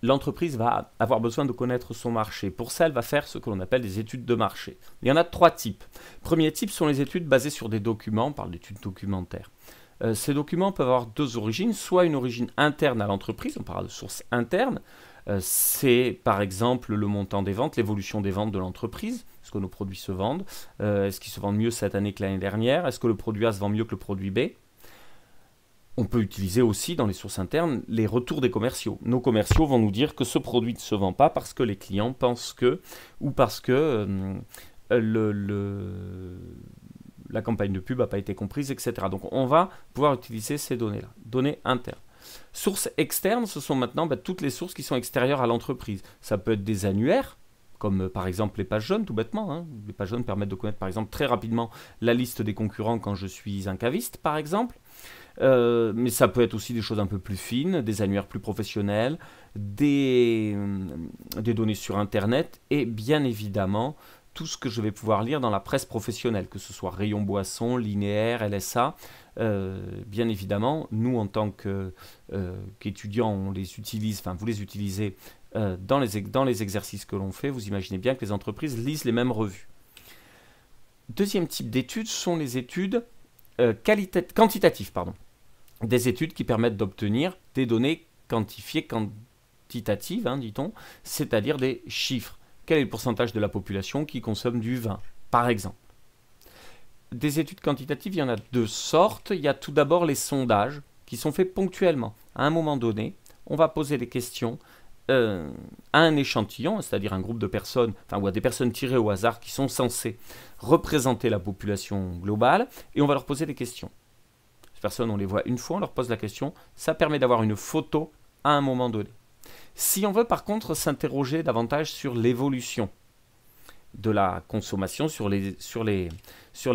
l'entreprise va avoir besoin de connaître son marché. Pour ça, elle va faire ce que l'on appelle des études de marché. Il y en a 3 types. Premier type sont les études basées sur des documents, on parle d'études documentaires. Ces documents peuvent avoir 2 origines, soit une origine interne à l'entreprise, on parle de sources internes, c'est par exemple le montant des ventes, l'évolution des ventes de l'entreprise, est-ce que nos produits se vendent, est-ce qu'ils se vendent mieux cette année que l'année dernière, est-ce que le produit A se vend mieux que le produit B. On peut utiliser aussi dans les sources internes les retours des commerciaux. Nos commerciaux vont nous dire que ce produit ne se vend pas parce que les clients pensent que, ou parce que la campagne de pub n'a pas été comprise, etc. Donc on va pouvoir utiliser ces données-là, données internes. Sources externes, ce sont maintenant toutes les sources qui sont extérieures à l'entreprise. Ça peut être des annuaires, comme par exemple les pages jaunes, tout bêtement. Hein. Les pages jaunes permettent de connaître par exemple très rapidement la liste des concurrents quand je suis un caviste, par exemple. Mais ça peut être aussi des choses un peu plus fines, des annuaires plus professionnels, des données sur Internet et bien évidemment tout ce que je vais pouvoir lire dans la presse professionnelle, que ce soit Rayon Boisson, Linéaire, LSA. Bien évidemment, nous en tant qu'étudiants, on les utilise, enfin vous les utilisez dans les exercices que l'on fait. Vous imaginez bien que les entreprises lisent les mêmes revues. Deuxième type d'études sont les études quantitatives, des études qui permettent d'obtenir des données quantifiées, quantitatives, dit-on, c'est-à-dire des chiffres. Quel est le pourcentage de la population qui consomme du vin, par exemple? Des études quantitatives, il y en a 2 sortes. Il y a tout d'abord les sondages qui sont faits ponctuellement. À un moment donné, on va poser des questions à un échantillon, c'est-à-dire un groupe de personnes, ou à des personnes tirées au hasard qui sont censées représenter la population globale, et on va leur poser des questions. Ces personnes, on les voit une fois, on leur pose la question, ça permet d'avoir une photo à un moment donné. Si on veut par contre s'interroger davantage sur l'évolution de la consommation, sur les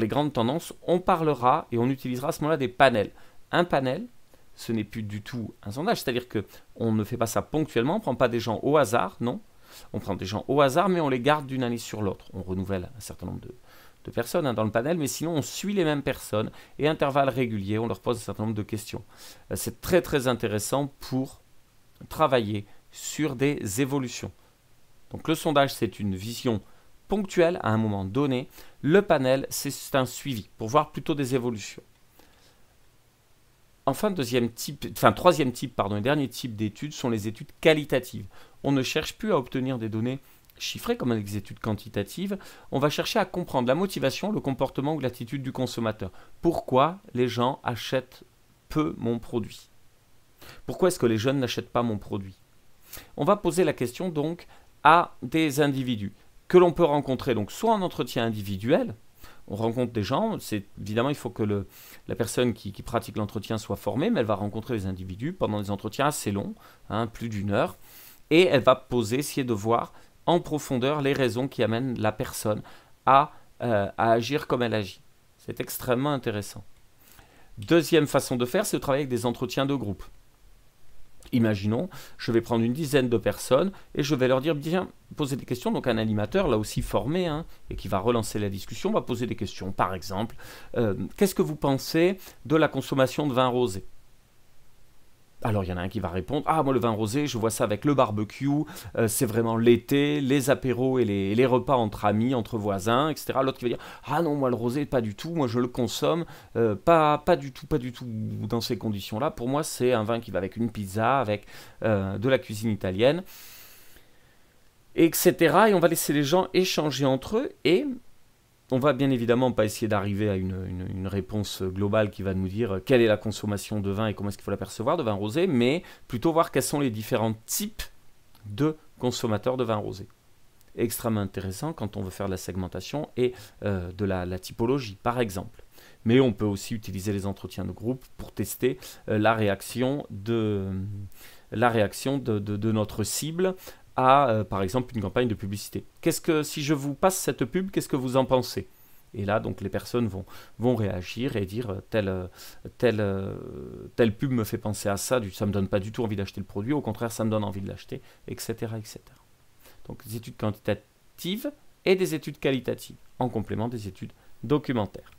grandes tendances, on parlera et on utilisera à ce moment-là des panels. Un panel, ce n'est plus du tout un sondage, c'est-à-dire qu'on ne fait pas ça ponctuellement, on ne prend pas des gens au hasard, non. On prend des gens au hasard, mais on les garde d'une année sur l'autre. On renouvelle un certain nombre de personnes dans le panel, mais sinon on suit les mêmes personnes et à intervalles réguliers, on leur pose un certain nombre de questions. C'est très très intéressant pour travailler sur des évolutions. Donc le sondage, c'est une vision ponctuelle à un moment donné. Le panel, c'est un suivi pour voir plutôt des évolutions. Enfin, troisième type, et dernier type d'études sont les études qualitatives. On ne cherche plus à obtenir des données chiffrées comme les études quantitatives. On va chercher à comprendre la motivation, le comportement ou l'attitude du consommateur. Pourquoi les gens achètent peu mon produit? Pourquoi est-ce que les jeunes n'achètent pas mon produit? On va poser la question donc à des individus que l'on peut rencontrer donc soit en entretien individuel, on rencontre des gens, évidemment il faut que la personne qui pratique l'entretien soit formée, mais elle va rencontrer les individus pendant des entretiens assez longs, plus d'1 heure, et elle va essayer de voir en profondeur les raisons qui amènent la personne à agir comme elle agit. C'est extrêmement intéressant. Deuxième façon de faire, c'est de travailler avec des entretiens de groupe. Imaginons, je vais prendre une dizaine de personnes et je vais leur dire, bien, poser des questions. Donc un animateur, là aussi formé, et qui va relancer la discussion, va poser des questions. Par exemple, qu'est-ce que vous pensez de la consommation de vin rosé? Alors il y en a un qui va répondre, ah moi le vin rosé, je vois ça avec le barbecue, c'est vraiment l'été, les apéros et les repas entre amis, entre voisins, etc. L'autre qui va dire, ah non moi le rosé pas du tout, moi je le consomme, pas du tout dans ces conditions-là. Pour moi c'est un vin qui va avec une pizza, avec de la cuisine italienne, etc. Et on va laisser les gens échanger entre eux et on va bien évidemment pas essayer d'arriver à une réponse globale qui va nous dire quelle est la consommation de vin et comment est-ce qu'il faut l'apercevoir de vin rosé, mais plutôt voir quels sont les différents types de consommateurs de vin rosé. Extrêmement intéressant quand on veut faire de la segmentation et de la typologie, par exemple. Mais on peut aussi utiliser les entretiens de groupe pour tester la réaction de notre cible à, par exemple, une campagne de publicité. Si je vous passe cette pub, qu'est-ce que vous en pensez? Et là, donc, les personnes vont réagir et dire telle pub me fait penser à ça, ça ne me donne pas du tout envie d'acheter le produit, au contraire, ça me donne envie de l'acheter, etc., etc. Donc, des études quantitatives et des études qualitatives, en complément des études documentaires.